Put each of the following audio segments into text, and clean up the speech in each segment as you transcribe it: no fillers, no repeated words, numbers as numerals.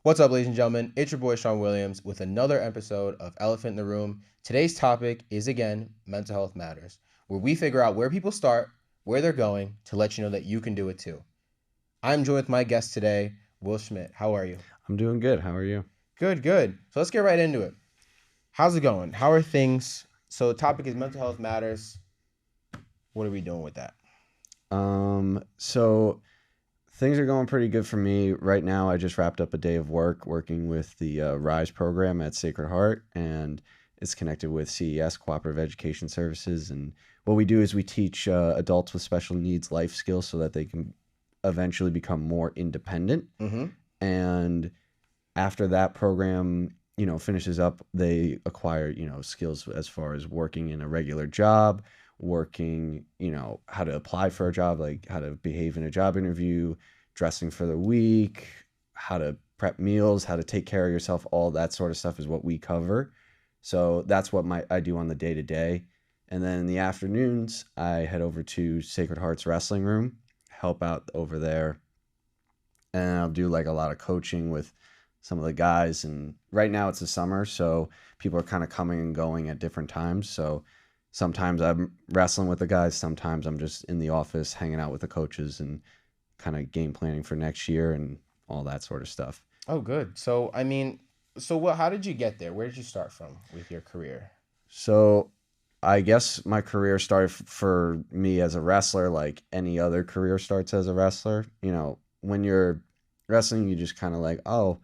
What's up, ladies and gentlemen? It's your boy Sean Williams with another episode of Elephant in the Room. Today's topic is again mental health matters, where we figure out where people start, where they're going, to let you know that you can do it too. I'm joined with my guest today, Will Schmidt. How are you? I'm doing good. How are you? Good, good. So let's get right into it. How's it going? How are things? So the topic is mental health matters. What are we doing with that? So things are going pretty good for me right now. I just wrapped up a day of work working with the RISE program at Sacred Heart, and it's connected with CES, Cooperative Education Services. And what we do is we teach adults with special needs life skills so that they can eventually become more independent. Mm-hmm. And after that program, finishes up, they acquire, skills as far as working in a regular job, working, how to apply for a job, like how to behave in a job interview, dressing for the week, how to prep meals, how to take care of yourself, all that sort of stuff is what we cover. So that's what I do on the day to day. And then in the afternoons, I head over to Sacred Heart's wrestling room, help out over there. And I'll do like a lot of coaching with some of the guys. And right now it's the summer, so people are kind of coming and going at different times. So sometimes I'm wrestling with the guys, sometimes I'm just in the office hanging out with the coaches and kind of game planning for next year and all that sort of stuff. Oh, good. So how did you get there? Where did you start from with your career? So I guess my career started for me as a wrestler, like any other career starts as a wrestler. When you're wrestling, you just kind of like, oh,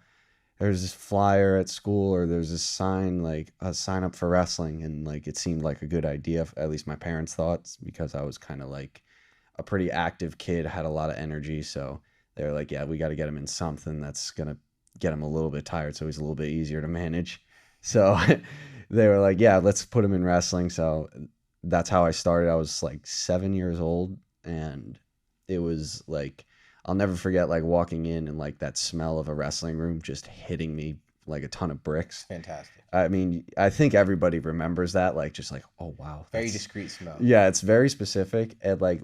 there's this flyer at school or there's this sign, like a sign up for wrestling. And like, it seemed like a good idea. At least my parents thought, because I was kind of like a pretty active kid, had a lot of energy. So they were like, yeah, we got to get him in something that's going to get him a little bit tired. So he's a little bit easier to manage. So they were like, yeah, let's put him in wrestling. So that's how I started. I was like 7 years old, and it was like, I'll never forget like walking in and like that smell of a wrestling room just hitting me like a ton of bricks. Fantastic. I mean, I think everybody remembers that, like just like, oh wow, Very discreet smell. yeah, it's very specific. And like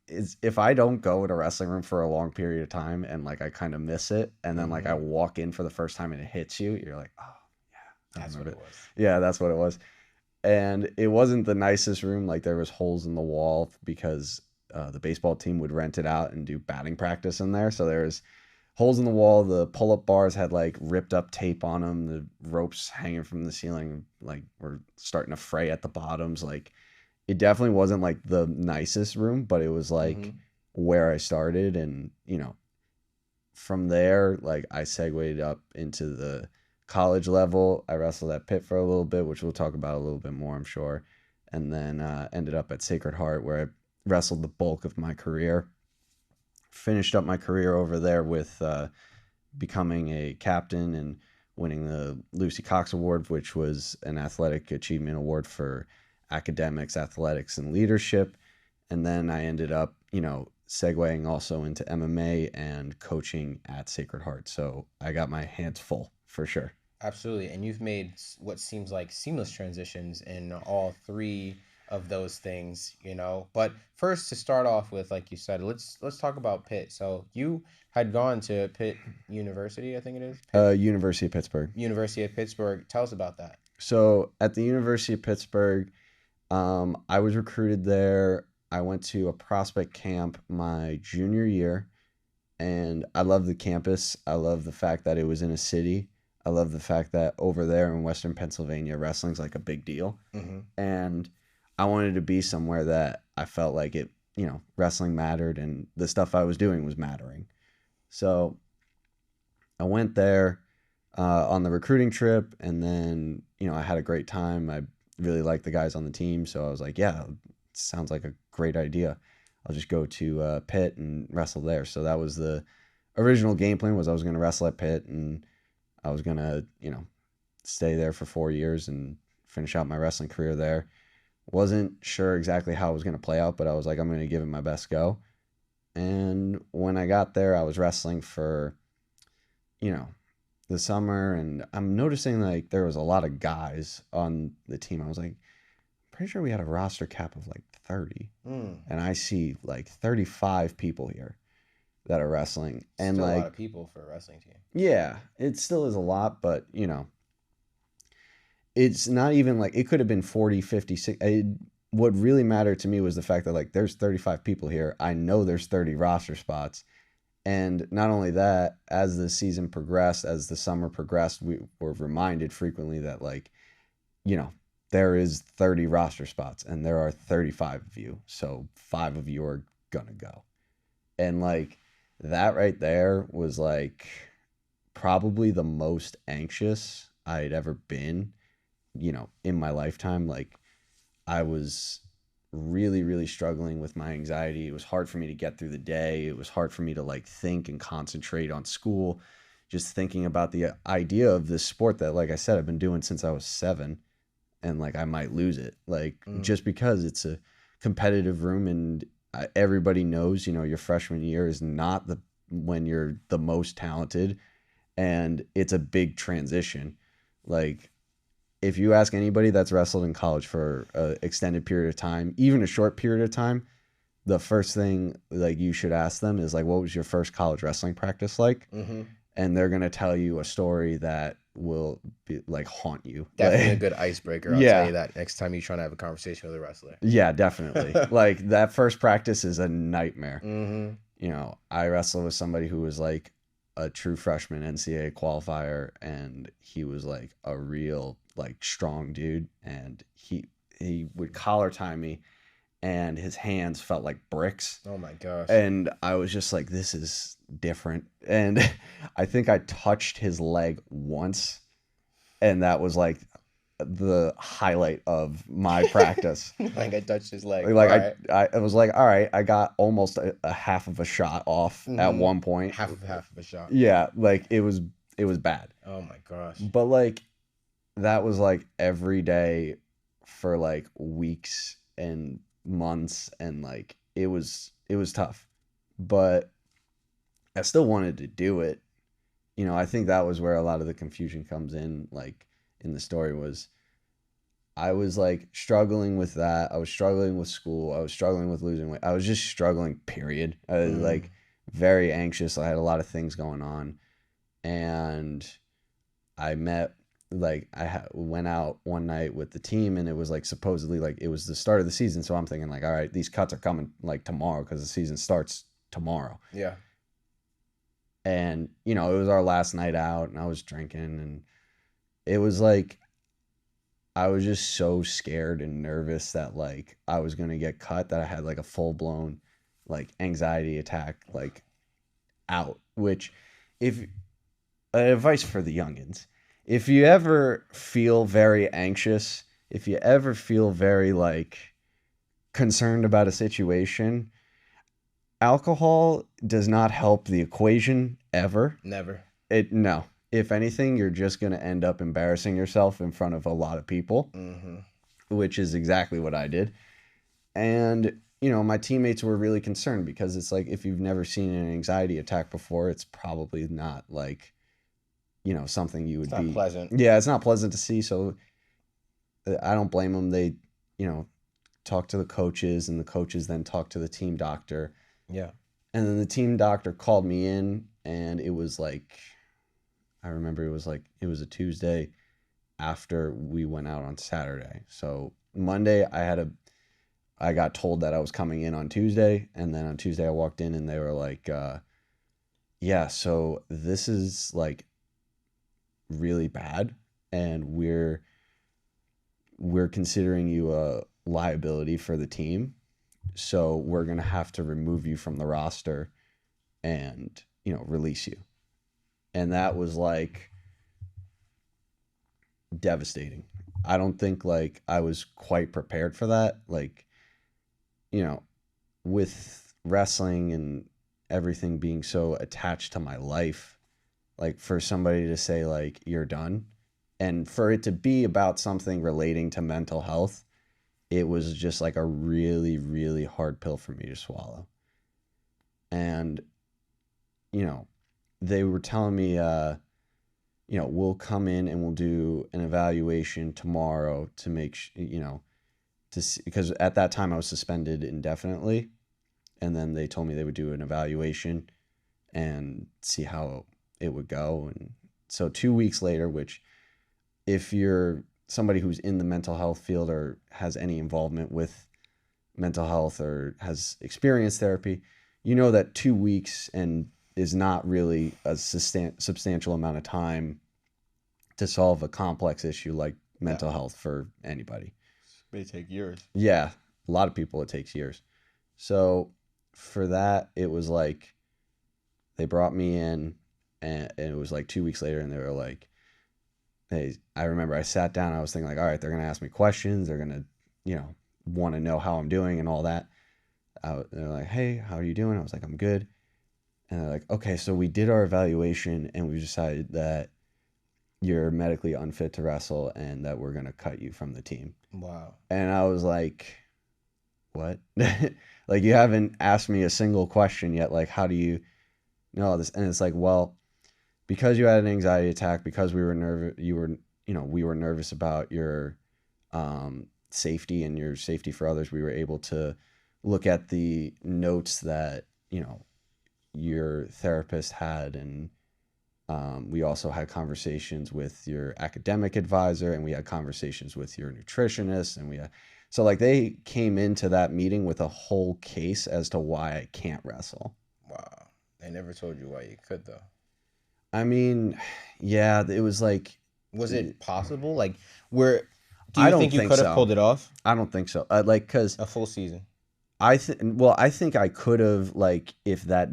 if I don't go in a wrestling room for a long period of time and like I kind of miss it, and then like I walk in for the first time and it hits you, you're like, oh yeah, That's what it was. Yeah, that's what it was. And it wasn't the nicest room. Like there was holes in the wall because the baseball team would rent it out and do batting practice in there. So there was holes in the wall. The pull-up bars had like ripped up tape on them. The ropes hanging from the ceiling like were starting to fray at the bottoms. Like it definitely wasn't like the nicest room, but it was like where I started. And from there, like I segued up into the college level. I wrestled at Pitt for a little bit, which we'll talk about a little bit more, I'm sure. And then ended up at Sacred Heart, where I wrestled the bulk of my career. Finished up my career over there with becoming a captain and winning the Lucy Cox Award, which was an athletic achievement award for academics, athletics, and leadership. And then I ended up, segueing also into MMA and coaching at Sacred Heart. So I got my hands full for sure. Absolutely. And you've made what seems like seamless transitions in all three of those things, But first, to start off with, like you said, let's talk about Pitt. So you had gone to Pitt University, I think it is. University of Pittsburgh. University of Pittsburgh. Tell us about that. So at the University of Pittsburgh, I was recruited there. I went to a prospect camp my junior year, and I love the campus. I love the fact that it was in a city. I love the fact that over there in Western Pennsylvania, wrestling's like a big deal. And I wanted to be somewhere that I felt like it, wrestling mattered and the stuff I was doing was mattering. So I went there on the recruiting trip, and then, I had a great time. I really liked the guys on the team. So I was like, yeah, it sounds like a great idea. I'll just go to Pitt and wrestle there. So that was the original game plan, was I was going to wrestle at Pitt, and I was going to, stay there for 4 years and finish out my wrestling career there. Wasn't sure exactly how it was going to play out, but I was like, I'm going to give it my best go. And when I got there, I was wrestling for, the summer, and I'm noticing like there was a lot of guys on the team. I was like, pretty sure we had a roster cap of like 30. And I see like 35 people here. that are wrestling. And Still a lot like, of people for a wrestling team. yeah, it still is a lot, but it's not even like it could have been 40, 50, 60. What really mattered to me was the fact that like there's 35 people here. I know there's 30 roster spots. And not only that, as the season progressed, as the summer progressed, we were reminded frequently that like, you know, there is 30 roster spots and there are 35 of you. So 5 of you are gonna go. And like that right there was like probably the most anxious I'd ever been, in my lifetime. Like I was really, really struggling with my anxiety. It was hard for me to get through the day. It was hard for me to like think and concentrate on school. Just thinking about the idea of this sport that, like I said, I've been doing since I was 7, and like I might lose it. Like just because it's a competitive room, and everybody knows, your freshman year is not the when you're the most talented, and it's a big transition. Like if you ask anybody that's wrestled in college for an extended period of time, even a short period of time, the first thing like you should ask them is like, what was your first college wrestling practice like? Mm-hmm. And they're going to tell you a story that will be like haunt you. Definitely a good icebreaker. I'll tell you that next time you're trying to have a conversation with a wrestler. Yeah, definitely. Like that first practice is a nightmare. Mm-hmm. I wrestled with somebody who was like a true freshman NCAA qualifier, and he was like a real like strong dude, and he would collar tie me, and his hands felt like bricks. Oh my gosh. And I was just like, this is different. And I think I touched his leg once, and that was like the highlight of my practice. Like I touched his leg. Like I was like, all right, I got almost a half of a shot off at one point. Half of a shot. Yeah, like it was bad. Oh my gosh. But like that was like every day for like weeks and months, and like it was tough. But I still wanted to do it. I think that was where a lot of the confusion comes in, like in the story, was I was like struggling with that. I was struggling with school. I was struggling with losing weight. I was just struggling, period. I was like very anxious. I had a lot of things going on. And I met, like, went out one night with the team, and it was like supposedly like it was the start of the season. So I'm thinking, like, all right, these cuts are coming like tomorrow because the season starts tomorrow. Yeah. And, it was our last night out, and I was drinking, and it was like, I was just so scared and nervous that like I was going to get cut, that I had like a full blown like anxiety attack, like out, which if advice for the youngins, if you ever feel very anxious, if you ever feel very like concerned about a situation, alcohol does not help the equation ever. Never. No. If anything, you're just going to end up embarrassing yourself in front of a lot of people, which is exactly what I did. And, my teammates were really concerned, because it's like, if you've never seen an anxiety attack before, it's probably not like, something you would be. It's not pleasant. Yeah, it's not pleasant to see. So I don't blame them. They, talk to the coaches, and the coaches then talk to the team doctor. Yeah. And then the team doctor called me in, and it was like, I remember it was a Tuesday after we went out on Saturday. So Monday I got told that I was coming in on Tuesday, and then on Tuesday I walked in, and they were like, yeah, so this is like really bad, and we're considering you a liability for the team. So we're going to have to remove you from the roster and, release you. And that was like devastating. I don't think like I was quite prepared for that. Like, with wrestling and everything being so attached to my life, like for somebody to say like, you're done, and for it to be about something relating to mental health, it was just like a really, really hard pill for me to swallow. And, they were telling me, we'll come in and we'll do an evaluation tomorrow to make, to see, because at that time I was suspended indefinitely. And then they told me they would do an evaluation. and see how it would go. And so 2 weeks later, which if you're somebody who's in the mental health field or has any involvement with mental health or has experienced therapy, you know that 2 weeks and is not really a substantial amount of time to solve a complex issue like mental health for anybody. It may take years. Yeah, a lot of people it takes years. So for that, it was like they brought me in, and it was like 2 weeks later, and they were like, "Hey," I remember I sat down. I was thinking like, "All right, they're gonna ask me questions. They're gonna, want to know how I'm doing and all that." They're like, "Hey, how are you doing?" I was like, "I'm good." And they're like, "Okay, so we did our evaluation, and we decided that you're medically unfit to wrestle, and that we're gonna cut you from the team." Wow. And I was like, "What?" Like, you haven't asked me a single question yet. Like, how do you know all this? And it's like, well, because you had an anxiety attack, because we were nervous, we were nervous about your safety and your safety for others. We were able to look at the notes that, your therapist had. And we also had conversations with your academic advisor, and we had conversations with your nutritionist. So like they came into that meeting with a whole case as to why I can't wrestle. Wow. They never told you why you could, though. I mean, yeah, it was like, Was it possible? Like, do I you don't think you think could have so. pulled it off? I don't think so. Cause A full season. I think I could have, like, if that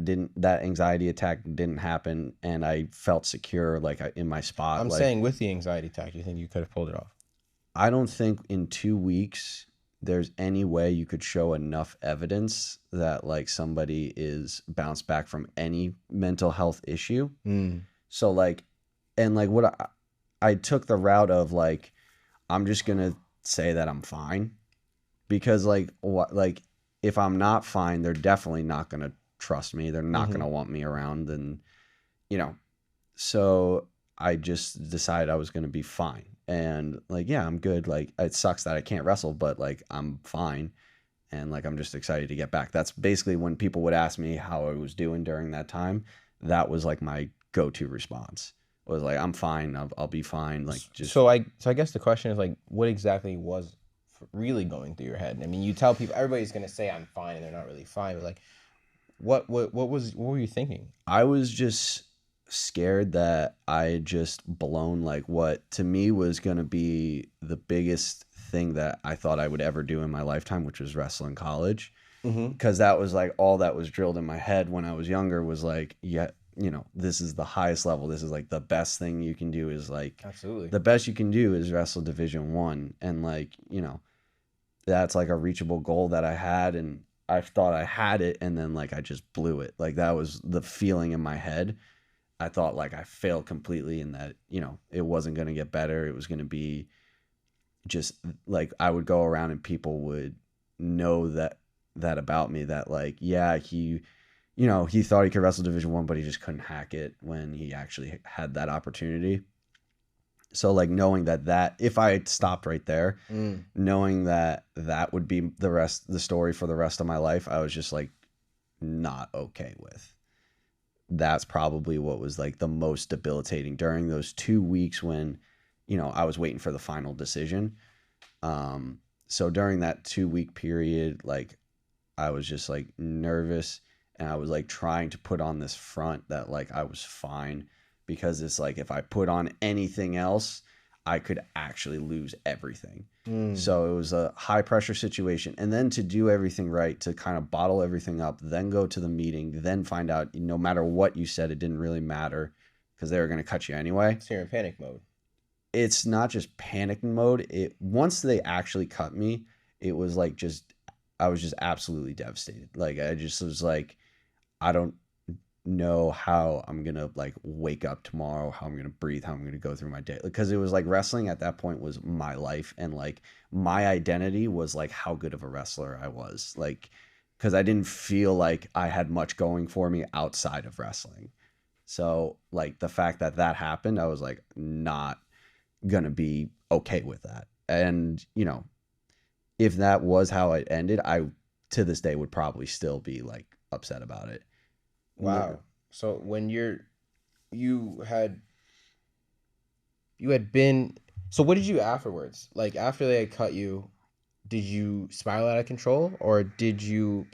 anxiety attack didn't happen and I felt secure, like, in my spot. I'm like, saying with the anxiety attack, do you think you could have pulled it off? I don't think in 2 weeks there's any way you could show enough evidence that like somebody is bounced back from any mental health issue. Mm. So like, and like what I took the route of like, I'm just gonna say that I'm fine, because like what, like if I'm not fine, they're definitely not gonna trust me. They're not gonna want me around. And you know, so I just decided I was gonna be fine. And like, yeah, I'm good. Like, it sucks that I can't wrestle, but like I'm fine. And like I'm just excited to get back. That's basically when people would ask me how I was doing during that time. That was like my go-to response. Was like, I'm fine. I'll be fine. Like, just So I guess the question is like, what exactly was really going through your head? I mean, you tell people, everybody's gonna say I'm fine, and they're not really fine. But like, what were you thinking? I was just scared that I had just blown like what to me was going to be the biggest thing that I thought I would ever do in my lifetime, which was wrestle in college. Mm-hmm. Because that was like all that was drilled in my head when I was younger, was like, yeah, this is the highest level. This is like the best thing you can do, is like, Absolutely. the best you can do is wrestle Division 1. And like, that's like a reachable goal that I had. And I thought I had it, and then like I just blew it. Like, that was the feeling in my head. I thought like I failed completely, and that, it wasn't going to get better. It was going to be just like I would go around and people would know that about me, that like, yeah, he thought he could wrestle Division 1, but he just couldn't hack it when he actually had that opportunity. So like knowing that if I had stopped right there, knowing that would be the story for the rest of my life, I was just like not okay with. That's probably what was like the most debilitating during those 2 weeks when, I was waiting for the final decision. So during that 2 week period, like I was just like nervous, and I was like trying to put on this front that like I was fine, because it's like if I put on anything else, I could actually lose everything. So it was a high pressure situation. And then to do everything right, to kind of bottle everything up, then go to the meeting, then find out no matter what you said, it didn't really matter because they were going to cut you anyway. So you're in panic mode. It's not just panic mode. Once they actually cut me, it was like I was just absolutely devastated. Like I just was like, I don't know how I'm gonna like wake up tomorrow, how I'm gonna breathe, how I'm gonna go through my day, because it was like wrestling at that point was my life, and like my identity was like how good of a wrestler I was, like because I didn't feel like I had much going for me outside of wrestling. So like the fact that happened, I was like not gonna be okay with that. And if that was how it ended, I to this day would probably still be like upset about it. Wow. So when you had you had been so what did you afterwards? Like after they had cut you, did you spiral out of control or did you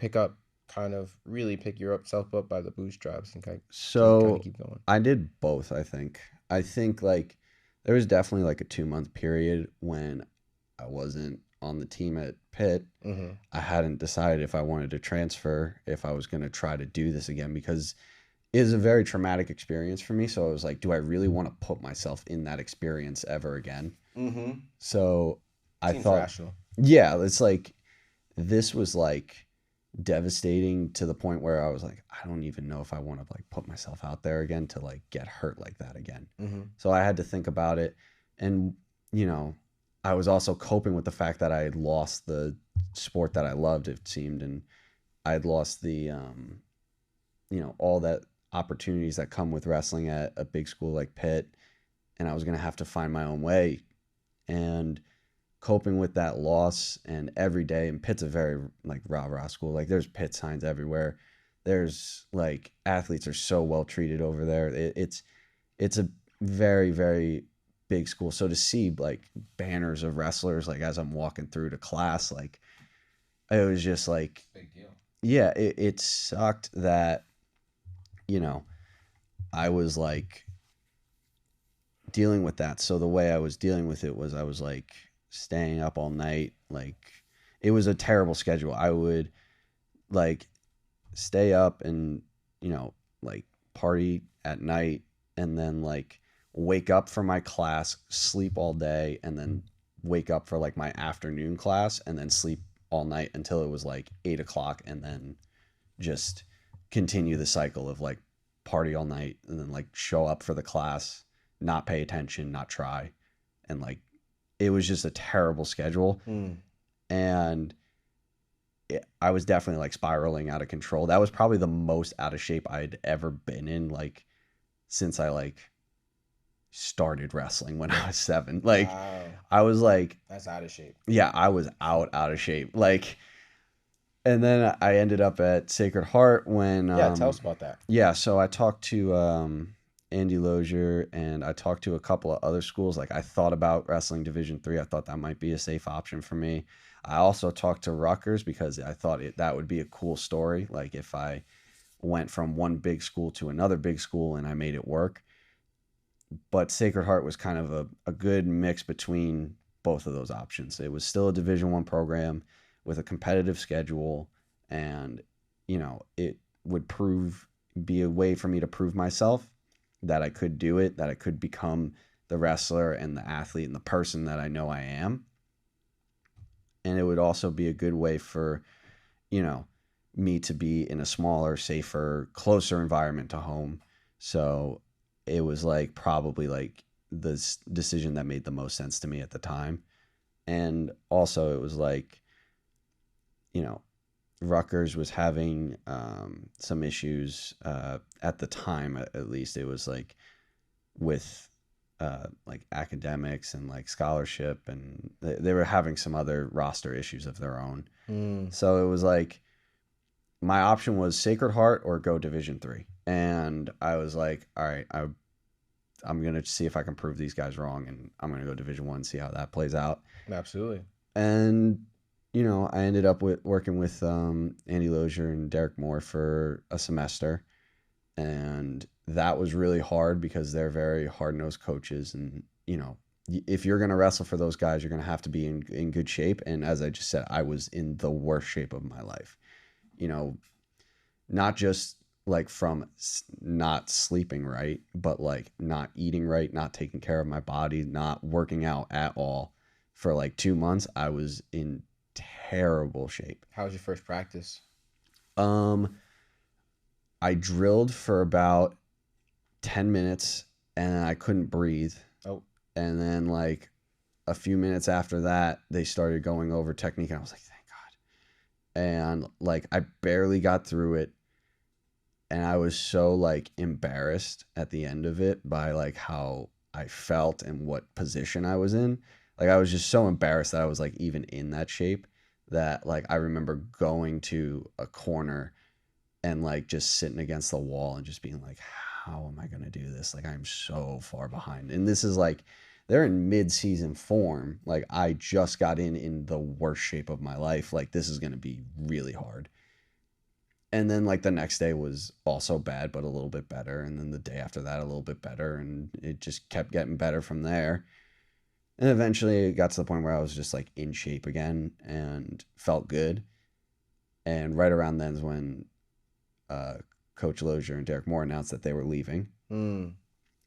really pick yourself up by the bootstraps and kind of So keep going? I did both, I think. I think like there was definitely like a 2 month period when I wasn't on the team at Pitt. Mm-hmm. I hadn't decided if I wanted to transfer, if I was going to try to do this again because it is a very traumatic experience for me. So I was like, do I really want to put myself in that experience ever again? Mm-hmm. So I Seems thought, rational. yeah, it's like this was like devastating to the point where I was like, I don't even know if I want to like put myself out there again to like get hurt like that again. Mm-hmm. So I had to think about it. And, you know, I was also coping with the fact that I had lost the sport that I loved, it seemed, and I had lost all that opportunities that come with wrestling at a big school like Pitt. And I was going to have to find my own way. And coping with that loss and every day, and Pitt's a very like rah-rah school. Like there's Pitt signs everywhere. There's like athletes are so well treated over there. It's a very, very big school. So to see like banners of wrestlers like as I'm walking through to class, like it was just like Big deal. yeah, it sucked that, you know, I was like dealing with that. So the way I was dealing with it was I was like staying up all night. Like it was a terrible schedule. I would like stay up and, like party at night and then like wake up for my class, sleep all day, and then wake up for like my afternoon class and then sleep all night until it was like 8 o'clock and then just continue the cycle of like party all night and then like show up for the class, not pay attention, not try. And like it was just a terrible schedule. Mm. And I was definitely like spiraling out of control. That was probably the most out of shape I'd ever been in, like since I like started wrestling when I was 7. Like Wow. I was like, That's out of shape. yeah, I was out of shape. Like, and then I ended up at Sacred Heart when, Yeah, tell us about that. yeah. So I talked to Andy Lozier and I talked to a couple of other schools. Like I thought about wrestling Division III. I thought that might be a safe option for me. I also talked to Rutgers because I thought that would be a cool story. Like if I went from one big school to another big school and I made it work. But Sacred Heart was kind of a good mix between both of those options. It was still a Division I program with a competitive schedule, and it would be a way for me to prove myself that I could do it, that I could become the wrestler and the athlete and the person that I know I am. And it would also be a good way for, me to be in a smaller, safer, closer environment to home. So it was like probably like the decision that made the most sense to me at the time. And also it was like, Rutgers was having some issues at the time, at least. It was like with like academics and like scholarship, and they were having some other roster issues of their own. Mm. So it was like my option was Sacred Heart or go Division III, and I was like, all right, I'm gonna see if I can prove these guys wrong, and I'm gonna go Division I, see how that plays out. Absolutely. And I ended up working with Andy Lozier and Derek Moore for a semester, and that was really hard because they're very hard-nosed coaches, and if you're gonna wrestle for those guys, you're gonna have to be in good shape. And as I just said, I was in the worst shape of my life. Not just like from not sleeping right, but like not eating right, not taking care of my body, not working out at all. For like 2 months, I was in terrible shape. How was your first practice? Um, I drilled for about 10 minutes and I couldn't breathe. Oh. And then like a few minutes after that, they started going over technique and I was like, thank God. And like I barely got through it. And I was so like embarrassed at the end of it by like how I felt and what position I was in. Like I was just so embarrassed that I was like even in that shape, that like I remember going to a corner and like just sitting against the wall and just being like, how am I going to do this? Like, I'm so far behind. And this is like, they're in mid-season form. Like, I just got in the worst shape of my life. Like, this is going to be really hard. And then like the next day was also bad, but a little bit better. And then the day after that, a little bit better. And it just kept getting better from there. And eventually it got to the point where I was just like in shape again and felt good. And right around then is when Coach Lozier and Derek Moore announced that they were leaving. They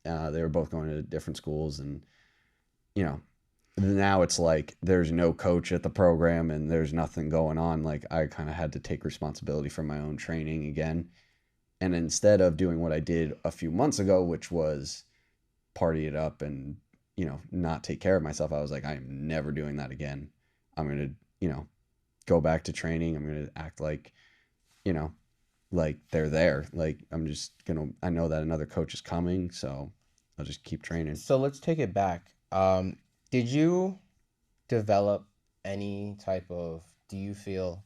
were both going to different schools. And, you know, now it's like there's no coach at the program and there's nothing going on. Like, I kind of had to take responsibility for my own training again. And instead of doing what I did a few months ago, which was party it up and, you know, not take care of myself, I was like, I am never doing that again. I'm going to, you know, go back to training. I'm going to act like, you know, like they're there. Like, I'm just going to, I know that another coach is coming, so I'll just keep training. So let's take it back. Did you develop any type of, do you feel,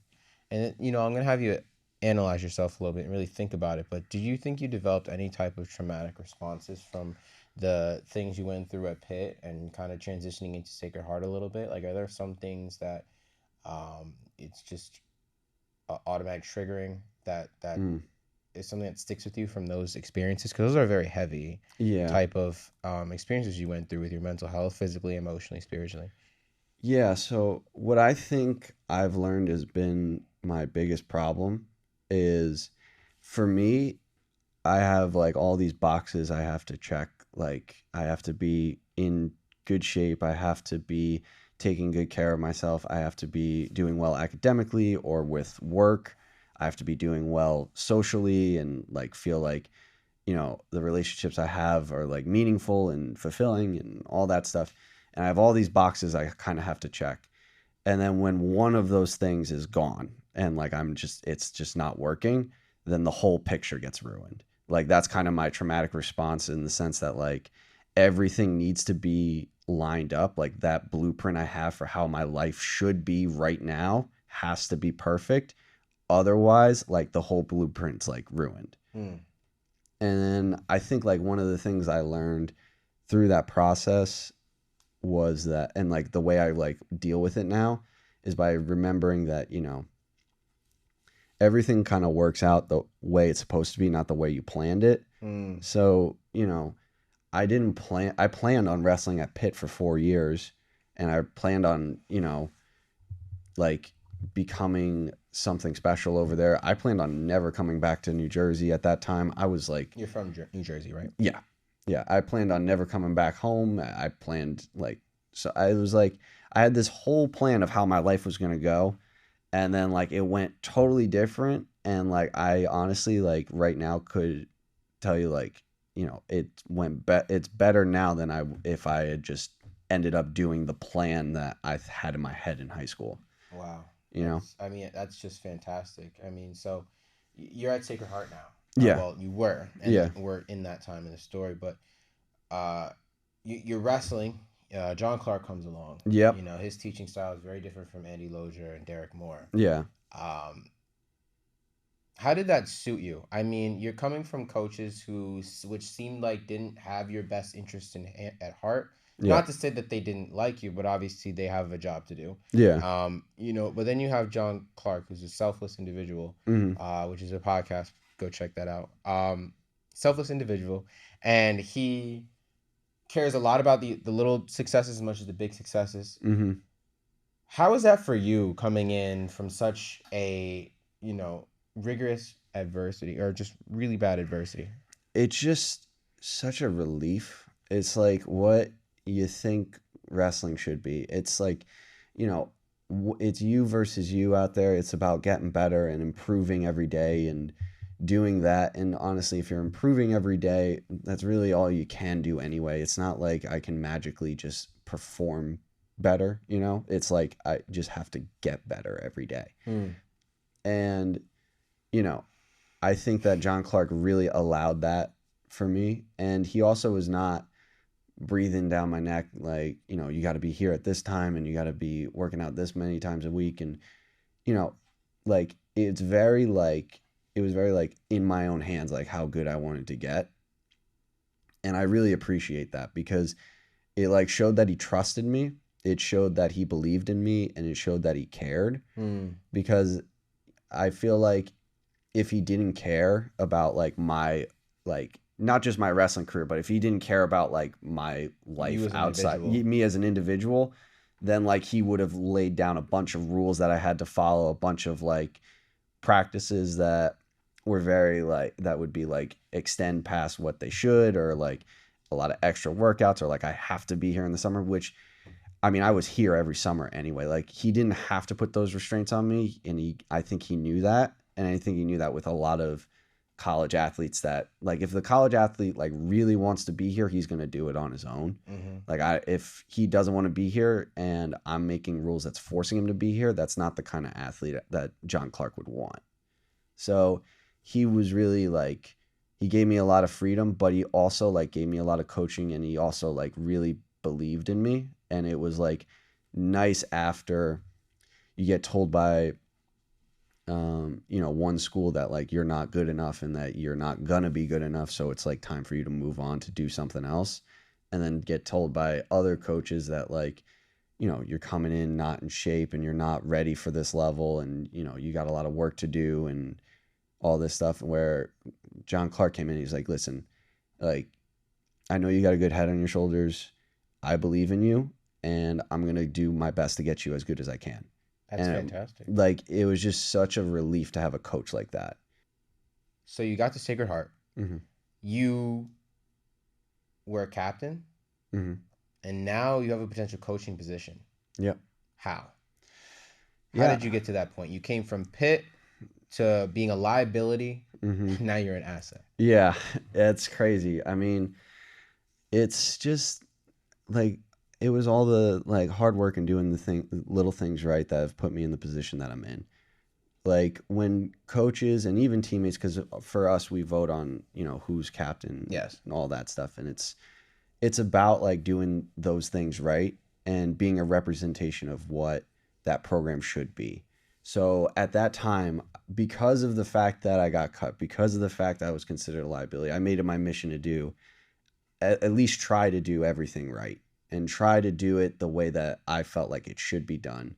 and you know, I'm going to have you analyze yourself a little bit and really think about it, but did you think you developed any type of traumatic responses from the things you went through at Pitt and kind of transitioning into Sacred Heart a little bit? Like, are there some things that it's just automatic triggering that is something that sticks with you from those experiences? Because those are very heavy type of experiences you went through with your mental health, physically, emotionally, spiritually. Yeah, so what I think I've learned has been my biggest problem is, for me, I have like all these boxes I have to check. Like, I have to be in good shape. I have to be taking good care of myself. I have to be doing well academically or with work. I have to be doing well socially and like feel like, you know, the relationships I have are like meaningful and fulfilling and all that stuff. And I have all these boxes I kind of have to check. And then when one of those things is gone and like it's just not working, then the whole picture gets ruined. Like, that's kind of my traumatic response, in the sense that like everything needs to be lined up. Like, that blueprint I have for how my life should be right now has to be perfect. Otherwise, like, the whole blueprint's like ruined. And then I think like one of the things I learned through that process was that, and like the way I like deal with it now, is by remembering that, you know, everything kind of works out the way it's supposed to be, not the way you planned it. So, you know, I planned on wrestling at Pitt for 4 years, and I planned on, you know, like becoming something special over there. I planned on never coming back to New Jersey at that time. I was like, You're from New Jersey, right? yeah. Yeah. I planned on never coming back home. I planned like, so I was like, I had this whole plan of how my life was going to go. And then like it went totally different. And like, I honestly like right now could tell you like, you know, it's better now than if I had just ended up doing the plan that I had in my head in high school. Wow. You know? I mean, that's just fantastic. I mean, so you're at Sacred Heart now. Yeah. Well, you were, and Yeah. we're in that time in the story, but you're wrestling. John Clark comes along. Yep. You know, his teaching style is very different from Andy Lozier and Derek Moore. Yeah. How did that suit you? I mean, you're coming from coaches which seemed like didn't have your best interest at heart. Yeah. Not to say that they didn't like you, but obviously they have a job to do. Yeah. You know, but then you have John Clark, who's a selfless individual, which is a podcast. Go check that out. Selfless individual, and he cares a lot about the little successes as much as the big successes. How is that for you, coming in from such a, you know, rigorous adversity, or just really bad adversity? It's just such a relief. It's like what you think wrestling should be. It's like, you know, it's you versus you out there. It's about getting better and improving every day and doing that. And honestly, if you're improving every day, that's really all you can do anyway. It's not like I can magically just perform better, you know? It's like I just have to get better every day. And, you know, I think that John Clark really allowed that for me. And he also was not breathing down my neck like, you know, you got to be here at this time and you got to be working out this many times a week. And, you know, like, it's very like, very like in my own hands, like how good I wanted to get. And I really appreciate that because it like showed that he trusted me. It showed that he believed in me, and it showed that he cared. Because I feel like if he didn't care about like my, like, not just my wrestling career, but if he didn't care about like my life outside me as an individual, then like he would have laid down a bunch of rules that I had to follow, a bunch of like practices that were very like, that would be like extend past what they should, or like a lot of extra workouts, or like I have to be here in the summer, which I mean, I was here every summer anyway. Like he didn't have to put those restraints on me, and I think he knew that, and I think he knew that with a lot of college athletes, that like if the college athlete like really wants to be here, he's going to do it on his own. Like if he doesn't want to be here and I'm making rules that's forcing him to be here, that's not the kind of athlete that John Clark would want. So he was really like, he gave me a lot of freedom, but he also like gave me a lot of coaching, and he also like really believed in me. And it was like nice after you get told by one school that like you're not good enough and that you're not gonna be good enough, so it's like time for you to move on to do something else, and then get told by other coaches that like, you're coming in not in shape and you're not ready for this level, and you got a lot of work to do and all this stuff. Where John Clark came in, he's like, listen, like, I know you got a good head on your shoulders, I believe in you, and I'm gonna do my best to get you as good as I can. That's fantastic. Like, it was just such a relief to have a coach like that. So you got to Sacred Heart. You were a captain, and now you have a potential coaching position. Yep. How did you get to that point? You came from Pitt to being a liability. Now you're an asset. Yeah, it's crazy. I mean, it's just like, it was all the like hard work and doing the little things right that have put me in the position that I'm in. Like when coaches and even teammates, because for us, we vote on, who's captain, and all that stuff. And it's about like doing those things right and being a representation of what that program should be. So at that time, because of the fact that I got cut, because of the fact that I was considered a liability, I made it my mission to do, at least try to do everything right, and try to do it the way that I felt like it should be done,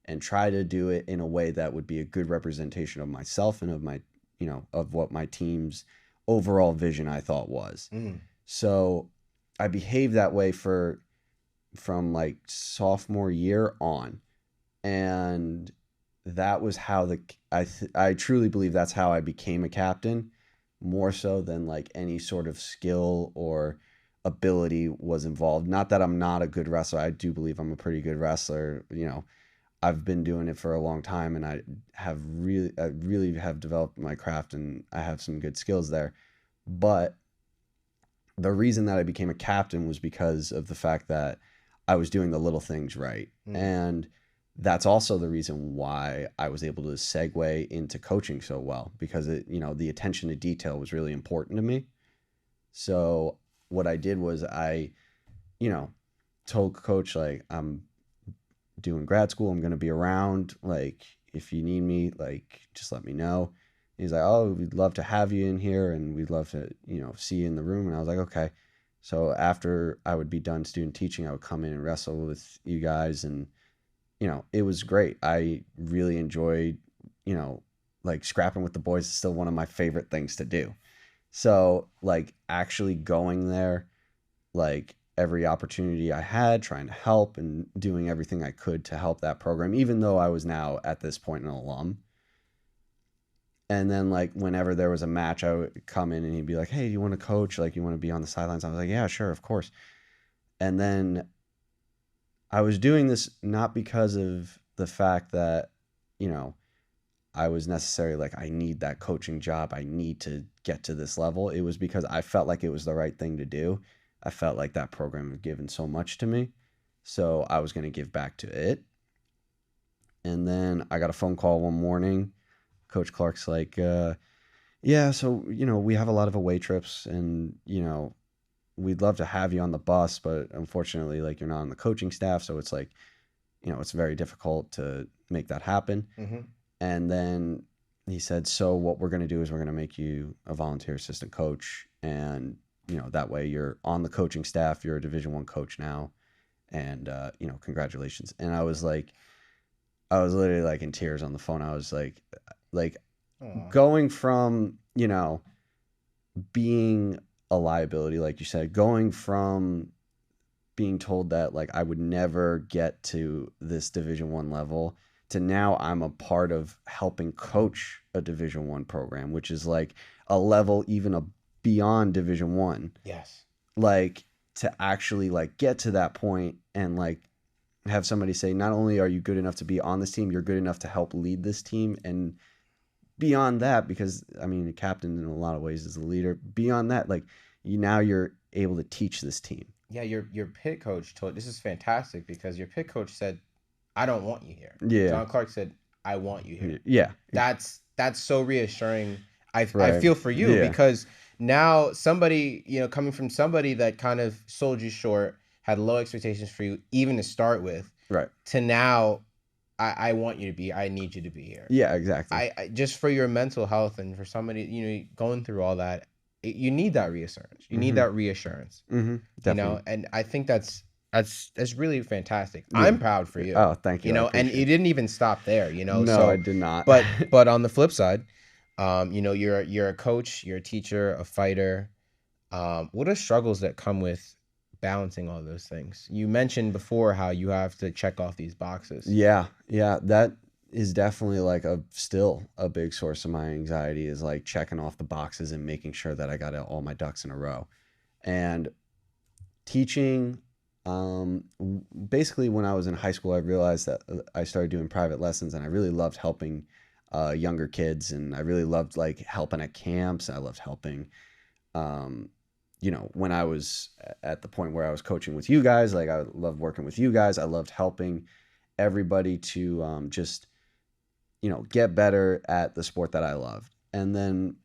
and try to do it in a way that would be a good representation of myself and of my, of what my team's overall vision I thought was. So I behaved that way from like sophomore year on. And that was how I truly believe that's how I became a captain, more so than like any sort of skill or ability was involved. Not that I'm not a good wrestler. I do believe I'm a pretty good wrestler. I've been doing it for a long time, and I really have developed my craft, and I have some good skills there. But the reason that I became a captain was because of the fact that I was doing the little things right. And that's also the reason why I was able to segue into coaching so well, because the attention to detail was really important to me. So what I did was I, told coach, like, I'm doing grad school, I'm going to be around, like, if you need me, like, just let me know. And he's like, oh, we'd love to have you in here, and we'd love to, see you in the room. And I was like, okay. So after I would be done student teaching, I would come in and wrestle with you guys, and it was great. I really enjoyed, like, scrapping with the boys is still one of my favorite things to do. So like actually going there, like every opportunity I had, trying to help and doing everything I could to help that program, even though I was now at this point an alum. And then like whenever there was a match, I would come in and he'd be like, hey, do you want to coach? Like, you want to be on the sidelines? I was like, yeah, sure, of course. And then I was doing this not because of the fact that, I was necessarily like, I need that coaching job, I need to get to this level. It was because I felt like it was the right thing to do. I felt like that program had given so much to me, so I was going to give back to it. And then I got a phone call one morning. Coach Clark's like, yeah, so, we have a lot of away trips, and, we'd love to have you on the bus, but unfortunately, like, you're not on the coaching staff. So it's like, it's very difficult to make that happen. And then he said, so what we're going to do is we're going to make you a volunteer assistant coach. And, that way you're on the coaching staff. You're a Division I coach now. And, congratulations. And I was literally like in tears on the phone. I was like Aw. going from, being a liability, like you said, going from being told that like I would never get to this Division I level to now I'm a part of helping coach a Division I program, which is like a level even beyond Division I. Yes. Like to actually like get to that point and like have somebody say, not only are you good enough to be on this team, you're good enough to help lead this team. And beyond that, because I mean, a captain in a lot of ways is a leader. Beyond that, like you're able to teach this team. Yeah, your Pitt coach told, this is fantastic because your Pitt coach said, I don't want you here. Yeah. John Clark said, I want you here. Yeah. That's so reassuring. I Right. feel for you Yeah. because now somebody, coming from somebody that kind of sold you short, had low expectations for you, even to start with, Right. to now, I want you to be, I need you to be here. Yeah, exactly. I just for your mental health and for somebody, going through all that, you need that reassurance. You need that reassurance. Definitely. And I think that's really fantastic. Yeah. I'm proud for you. Oh, thank you. I And appreciate it didn't even stop there, No, so I did not. but on the flip side, you're a coach, you're a teacher, a fighter. What are struggles that come with balancing all those things? You mentioned before how you have to check off these boxes. Yeah, that is definitely like still a big source of my anxiety is like checking off the boxes and making sure that I got all my ducks in a row. And teaching, basically when I was in high school, I realized that I started doing private lessons and I really loved helping younger kids, and I really loved like helping at camps. I loved helping, when I was at the point where I was coaching with you guys, like I loved working with you guys. I loved helping everybody to just, get better at the sport that I loved. And then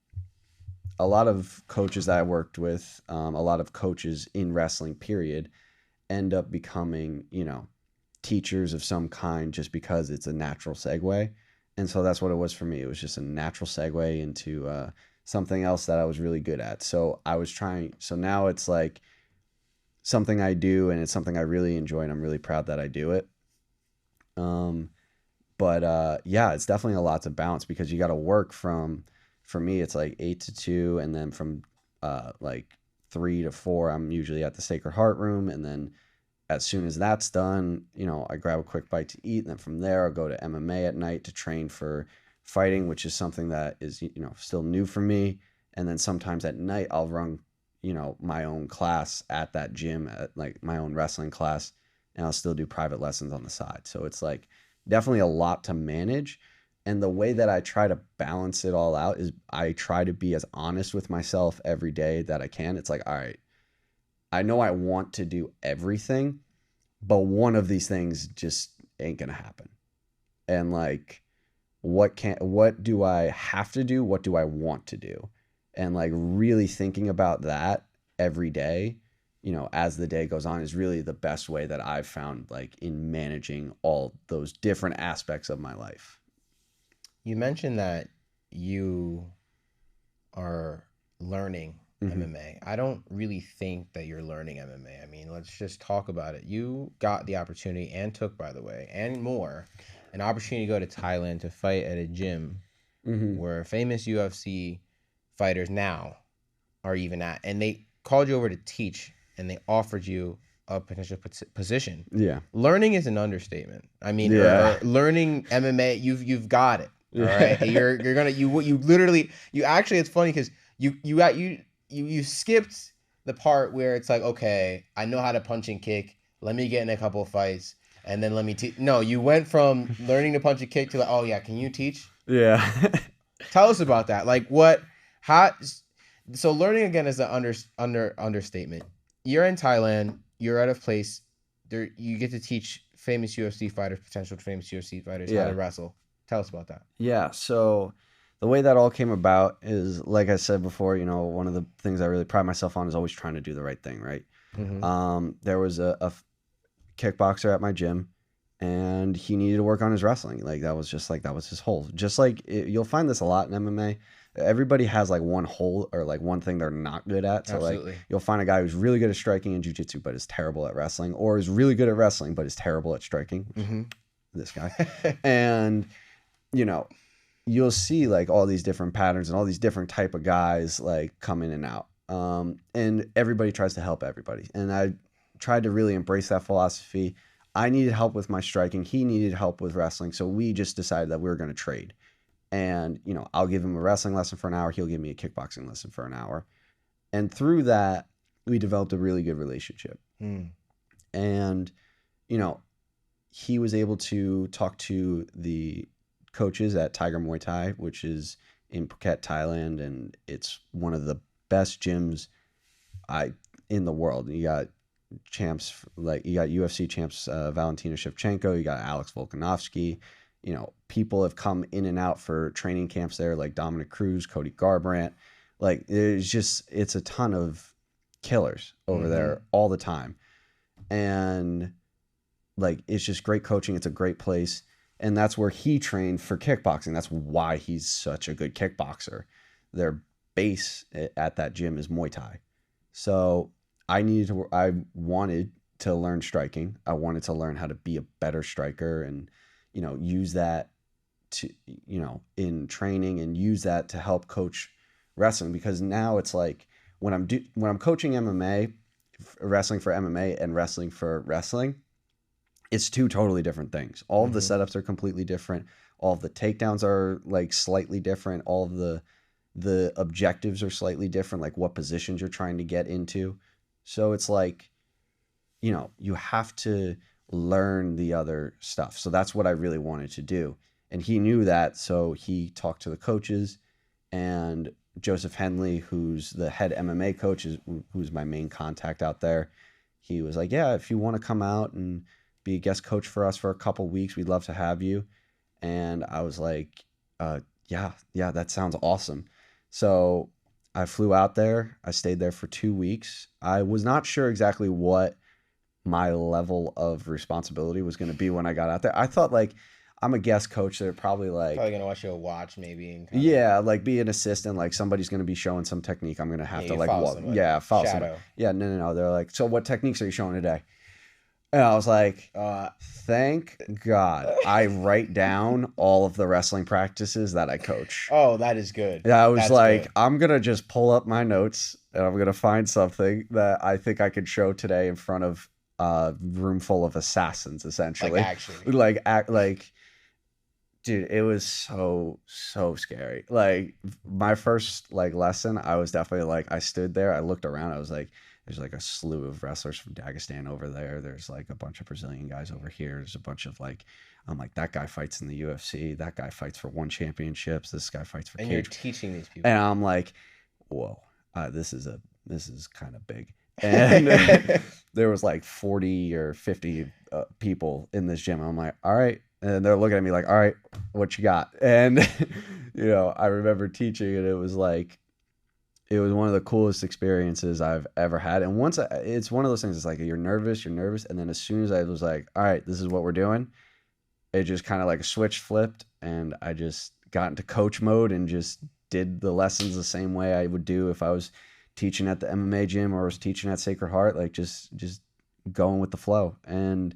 a lot of coaches that I worked with, a lot of coaches in wrestling, period, end up becoming, teachers of some kind just because it's a natural segue. And so that's what it was for me. It was just a natural segue into something else that I was really good at. So now it's like something I do and it's something I really enjoy and I'm really proud that I do it. Yeah, it's definitely a lot to balance because you got to work for me, it's like 8 to 2. And then from like 3 to 4, I'm usually at the Sacred Heart room. And then as soon as that's done, I grab a quick bite to eat. And then from there, I'll go to MMA at night to train for fighting, which is something that is, still new for me. And then sometimes at night I'll run, my own class at that gym, at like my own wrestling class, and I'll still do private lessons on the side. So it's like definitely a lot to manage. And the way that I try to balance it all out is I try to be as honest with myself every day that I can. It's like, all right, I know I want to do everything, but one of these things just ain't going to happen. And like, what do I have to do? What do I want to do? And like really thinking about that every day, as the day goes on is really the best way that I've found like in managing all those different aspects of my life. You mentioned that you are learning MMA. I don't really think that you're learning MMA. I mean, let's just talk about it. You got the opportunity and took, by the way, and more, an opportunity to go to Thailand to fight at a gym where famous UFC fighters now are even at. And they called you over to teach and they offered you a potential position. Yeah. Learning is an understatement. I mean, Yeah. learning MMA, you've got it. All right. You're gonna you literally actually, it's funny because you skipped the part where it's like, okay, I know how to punch and kick. Let me get in a couple of fights and then let me teach. No, you went from learning to punch and kick to like, oh yeah, can you teach? Yeah. Tell us about that. Like so learning again is an understatement. You're in Thailand, you're at a place there you get to teach famous UFC fighters, potential famous UFC fighters how to wrestle. Tell us about that. Yeah, so the way that all came about is, like I said before, one of the things I really pride myself on is always trying to do the right thing, right? There was a kickboxer at my gym, and he needed to work on his wrestling. Like that was his hole. Just like you'll find this a lot in MMA. Everybody has like one hole or like one thing they're not good at. So Absolutely. like you'll find a guy who's really good at striking and jiu-jitsu but is terrible at wrestling, or is really good at wrestling but is terrible at striking. Mm-hmm. This guy. And you know, you'll see like all these different patterns and all these different type of guys like come in and out. And everybody tries to help everybody. And I tried to really embrace that philosophy. I needed help with my striking. He needed help with wrestling. So we just decided that we were going to trade. And, you know, I'll give him a wrestling lesson for an hour. He'll give me a kickboxing lesson for an hour. And through that, we developed a really good relationship. And, you know, he was able to talk to the coaches at Tiger Muay Thai, which is in Phuket, Thailand. And it's one of the best gyms in the world. You got champs, like you got UFC champs, Valentina Shevchenko, you got Alex Volkanovski. You know, people have come in and out for training camps there, like Dominic Cruz, Cody Garbrandt. Like it's a ton of killers over there all the time. And like, it's just great coaching. It's a great place. And that's where he trained for kickboxing. That's why he's such a good kickboxer. Their base at that gym is Muay Thai. So I wanted to learn striking. I wanted to learn how to be a better striker and, you know, use that to, you know, in training and use that to help coach wrestling. Because now it's like when I'm coaching MMA, wrestling for MMA and wrestling for wrestling, it's two totally different things. All of the setups are completely different. All of the takedowns are like slightly different. All of the objectives are slightly different, like what positions you're trying to get into. So it's like, you know, you have to learn the other stuff. So that's what I really wanted to do. And he knew that. So he talked to the coaches, and Joseph Henley, who's the head MMA coach, who's my main contact out there. He was like, yeah, if you want to come out and be a guest coach for us for a couple weeks, we'd love to have you. And I was like, yeah, that sounds awesome. So I flew out there. I stayed there for 2 weeks. I was not sure exactly what my level of responsibility was going to be when I got out there. I thought like, I'm a guest coach. They're probably gonna watch you watch maybe. And like be an assistant. Like somebody's gonna be showing some technique. I'm gonna have to like follow follow shadow. Yeah, no. They're like, so what techniques are you showing today? And I was like, thank God I write down all of the wrestling practices that I coach. Oh, that is good. Yeah, I was good. I'm gonna just pull up my notes and I'm gonna find something that I think I could show today in front of a room full of assassins, essentially. Dude, it was so scary. Like my first like lesson, I was definitely like, I stood there, I looked around, I was like, there's like a slew of wrestlers from Dagestan over there. There's like a bunch of Brazilian guys over here. There's a bunch of like, I'm like, that guy fights in the UFC. That guy fights for one championships. This guy fights for cage. You're teaching these people. And I'm like, whoa, this is kind of big. And there was like 40 or 50 people in this gym. I'm like, all right. And they're looking at me like, all right, what you got? And, you know, I remember teaching, and it was like, it was one of the coolest experiences I've ever had. And it's one of those things, it's like, you're nervous. And then as soon as I was like, all right, this is what we're doing, it just kind of like a switch flipped, and I just got into coach mode and just did the lessons the same way I would do if I was teaching at the MMA gym or was teaching at Sacred Heart, like just going with the flow. And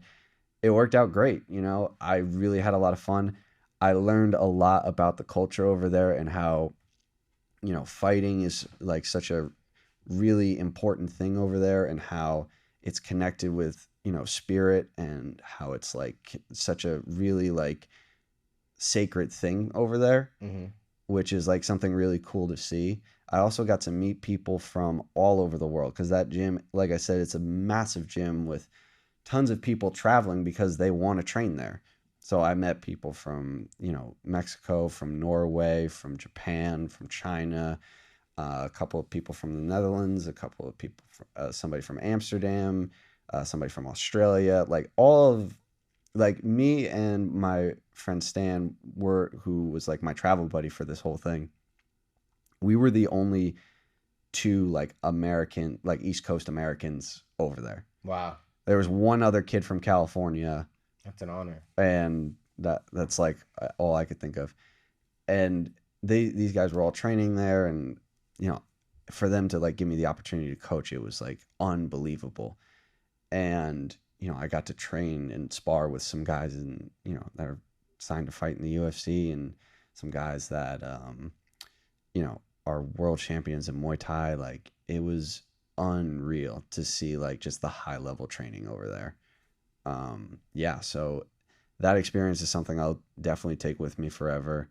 it worked out great. You know, I really had a lot of fun. I learned a lot about the culture over there and how, you know, fighting is like such a really important thing over there, and how it's connected with, you know, spirit, and how it's like such a really like sacred thing over there, which is like something really cool to see. I also got to meet people from all over the world, because that gym, like I said, it's a massive gym with tons of people traveling because they want to train there. So I met people from, you know, Mexico, from Norway, from Japan, from China, a couple of people from the Netherlands, a couple of people, somebody from Amsterdam, somebody from Australia, like all of, like me and my friend Stan who was like my travel buddy for this whole thing. We were the only two like American, like East Coast Americans over there. Wow. There was one other kid from California, That's an honor. And that's like all I could think of. And these guys were all training there, and you know, for them to like give me the opportunity to coach, it was like unbelievable. And you know, I got to train and spar with some guys, and you know, that are signed to fight in the UFC, and some guys that you know, are world champions in Muay Thai. Like it was unreal to see like just the high level training over there. Yeah, so that experience is something I'll definitely take with me forever.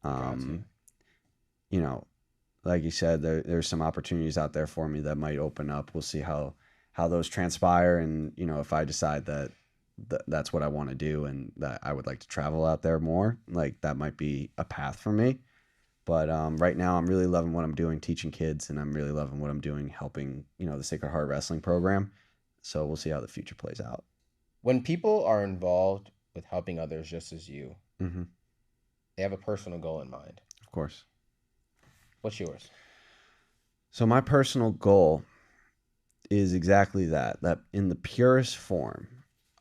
Gotcha. You know, like you said, there's some opportunities out there for me that might open up. We'll see how those transpire, and you know, if I decide that that's what I want to do and that I would like to travel out there more, like that might be a path for me. But right now, I'm really loving what I'm doing, teaching kids, and I'm really loving what I'm doing, helping you know the Sacred Heart Wrestling program. So we'll see how the future plays out. When people are involved with helping others just as you, Hmm. they have a personal goal in mind. Of course. What's yours? So my personal goal is exactly that. That in the purest form,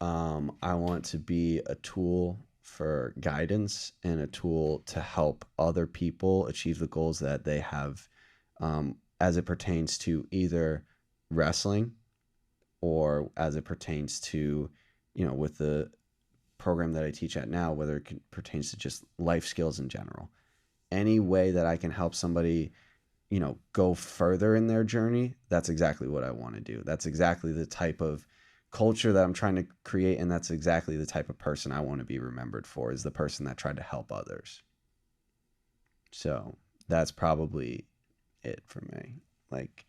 I want to be a tool for guidance and a tool to help other people achieve the goals that they have, as it pertains to either wrestling or as it pertains to, you know, with the program that I teach at now, whether pertains to just life skills in general. Any way that I can help somebody, you know, go further in their journey, that's exactly what I want to do. That's exactly the type of culture that I'm trying to create, and that's exactly the type of person I want to be remembered for, is the person that tried to help others. So that's probably it for me. Like,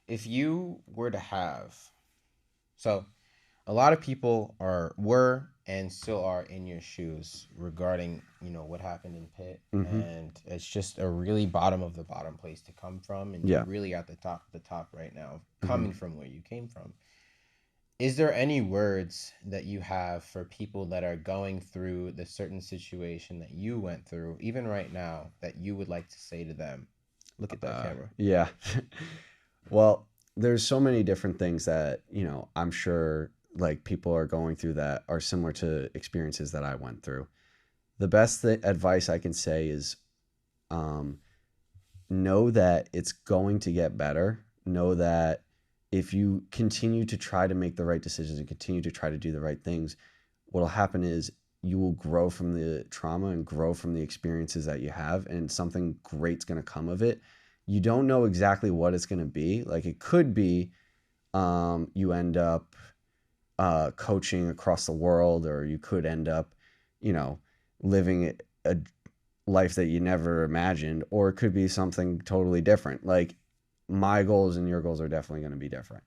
If you were to have, so a lot of people were and still are in your shoes regarding, what happened in Pitt, mm-hmm, and it's just a really bottom of the bottom place to come from, and you're yeah, really at the top right now, mm-hmm. coming from where you came from. Is there any words that you have for people that are going through the certain situation that you went through, even right now, that you would like to say to them? Look at that camera. Yeah. Well, there's so many different things that, you know, I'm sure like people are going through that are similar to experiences that I went through. The best advice I can say is, um, know that it's going to get better. Know that if you continue to try to make the right decisions and continue to try to do the right things, what'll happen is you will grow from the trauma and grow from the experiences that you have, and something great's going to come of it. You don't know exactly what it's going to be. Like it could be you end up coaching across the world, or you could end up, you know, living a life that you never imagined, or it could be something totally different. Like my goals and your goals are definitely going to be different.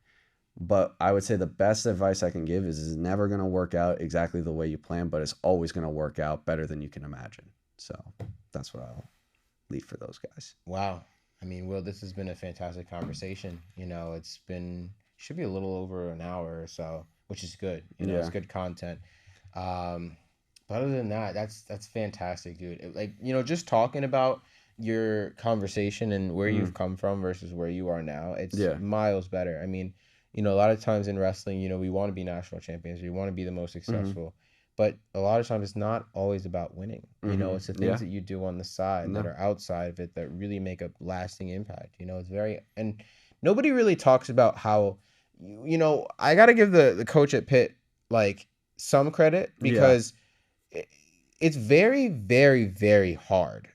But I would say the best advice I can give is it's never going to work out exactly the way you plan, but it's always going to work out better than you can imagine. So that's what I'll leave for those guys. Wow. I mean, Will, this has been a fantastic conversation. It's been should be a little over an hour or so, which is good. It's Yeah. good content. Um, but other than that, that's fantastic, dude. Just talking about your conversation and where Mm. you've come from versus where you are now, it's Yeah. miles better. I mean, a lot of times in wrestling, we want to be national champions, we want to be the most Mm-hmm. successful. But a lot of times it's not always about winning. Mm-hmm. It's the things Yeah. that you do on the side that No. are outside of it that really make a lasting impact. It's very, and nobody really talks about how, I got to give the coach at Pitt like some credit, Yeah. because it, it's very, very, very hard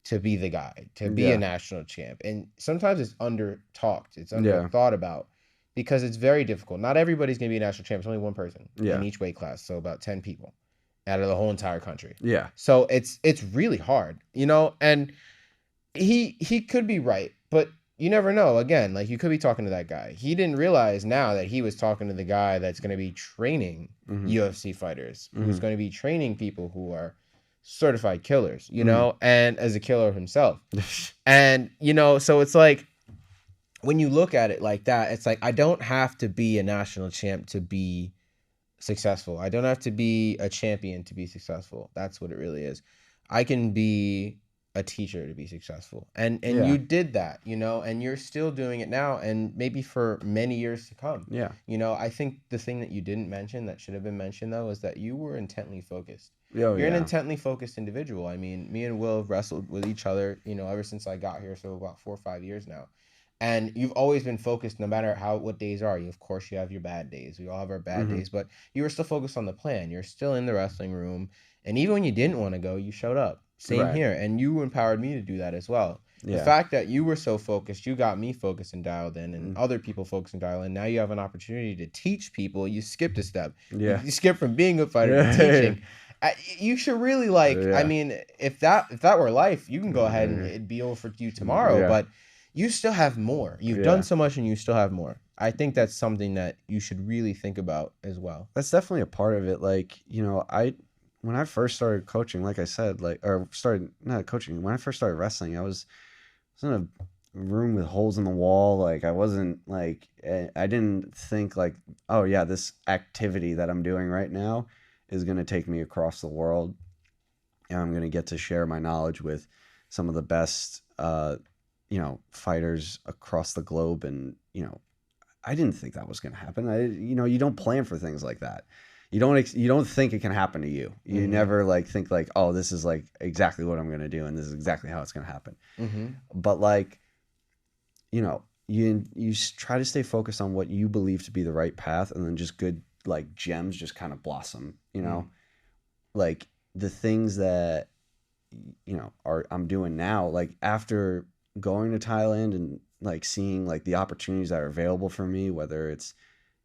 to be the guy, to be a Yeah. national champ. And sometimes it's under talked, it's under Yeah. thought about, because it's very difficult. Not everybody's going to be a national champ. It's only one person in Yeah. each weight class. So about 10 people out of the whole entire country. Yeah. So it's really hard, and he could be right, but you never know. Again, like, you could be talking to that guy. He didn't realize now that he was talking to the guy that's going to be training Mm-hmm. UFC fighters, who's Mm-hmm. going to be training people who are certified killers, Mm-hmm. and as a killer himself. And, so it's like, when you look at it like that, it's like, I don't have to be a national champ to be successful. I don't have to be a champion to be successful. That's what it really is. I can be a teacher to be successful. And Yeah. you did that, you know, and you're still doing it now and maybe for many years to come. Yeah. You know, I think the thing that you didn't mention that should have been mentioned though is that you were intently focused. Oh You're an yeah. intently focused individual. I mean, me and Will have wrestled with each other, you know, ever since I got here, so about 4 or 5 years now. And you've always been focused no matter what days are. You, of course, you have your bad days. We all have our bad Mm-hmm. days, but you were still focused on the plan. You're still in the wrestling room. And even when you didn't want to go, you showed up. Same Right. here. And you empowered me to do that as well. The Yeah. fact that you were so focused, you got me focused and dialed in, and Mm. other people focused and dialed in. Now you have an opportunity to teach people. You skipped a step. Yeah. You skipped from being a fighter to teaching. You should really like. I Yeah. mean, if that were life, you can go ahead and it'd be over for you tomorrow. Yeah. But you still have more. You've done so much, and you still have more. I think that's something that you should really think about as well. That's definitely a part of it. Like, you know, when I first started coaching, like I said, like, or started not coaching, when I first started wrestling, I was in a room with holes in the wall. Like, I wasn't like, I didn't think like, oh yeah, this activity that I'm doing right now is going to take me across the world, and I'm going to get to share my knowledge with some of the best, you know, fighters across the globe. And, you know, I didn't think that was going to happen. You know, you don't plan for things like that. You don't think it can happen to you. You never like think like, oh, this is like exactly what I'm going to do, and this is exactly how it's going to happen. But like, you know, you try to stay focused on what you believe to be the right path, and then just good like gems just kind of blossom. You know, like the things that, you know, I'm doing now. Like after going to Thailand and like seeing like the opportunities that are available for me, whether it's,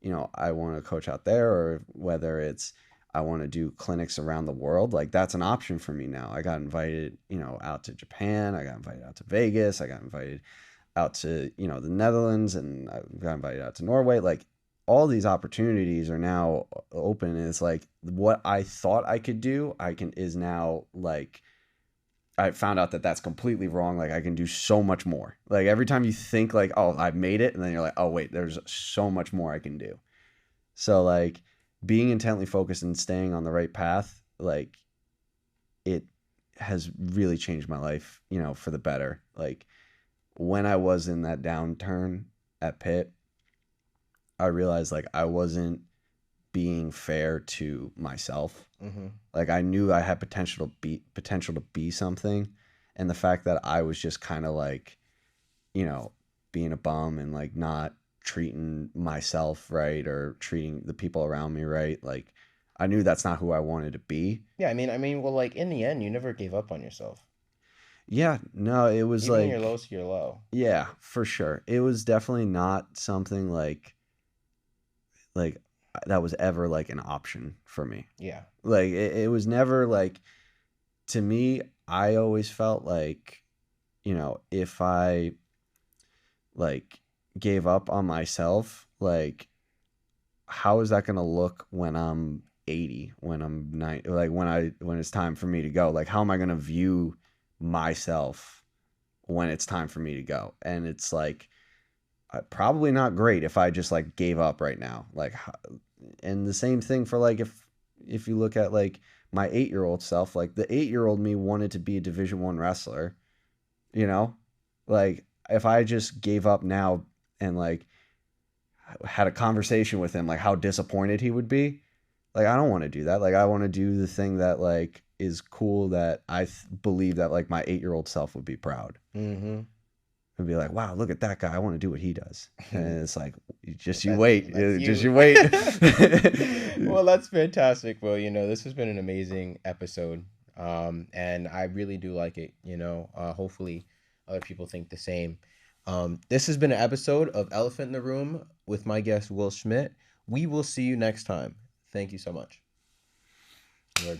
you know, I want to coach out there, or whether it's I want to do clinics around the world, like that's an option for me now. I got invited, you know, out to Japan. I got invited out to Vegas. I got invited out to, you know, the Netherlands, and I got invited out to Norway. Like all these opportunities are now open, and it's like what I thought I could do, is now like I found out that that's completely wrong. Like I can do so much more. Like every time you think like, oh, I've made it, and then you're like, oh wait, there's so much more I can do. So like being intently focused and staying on the right path, like it has really changed my life, you know, for the better. Like when I was in that downturn at Pitt, I realized like I wasn't being fair to myself. Like I knew I had potential to be something, and the fact that I was just kind of like, you know, being a bum and like not treating myself right, or treating the people around me right, like I knew that's not who I wanted to be. Yeah, I mean, well, like in the end, you never gave up on yourself. Yeah, no, it was Even when you're like, low, so you're low. yeah, for sure. It was definitely not something like that was ever like an option for me. Yeah. Like it was never like, to me, I always felt like, you know, if I like gave up on myself, like how is that going to look when I'm 80, when I'm 90, like when it's time for me to go? Like how am I going to view myself when it's time for me to go? And it's like probably not great if I just like gave up right now. Like, and the same thing for like if you look at like my 8-year-old self, like the 8-year-old me wanted to be a Division I wrestler, you know, like if I just gave up now and like had a conversation with him, like how disappointed he would be. Like I don't want to do that. Like I want to do the thing that like is cool, that I believe that like my 8-year-old self would be proud. And be like, wow, look at that guy. I want to do what he does. And it's like, you wait. You wait. Well, that's fantastic. Well, you know, this has been an amazing episode. And I really do like it. You know, hopefully other people think the same. This has been an episode of Elephant in the Room with my guest, Will Schmidt. We will see you next time. Thank you so much. Lord.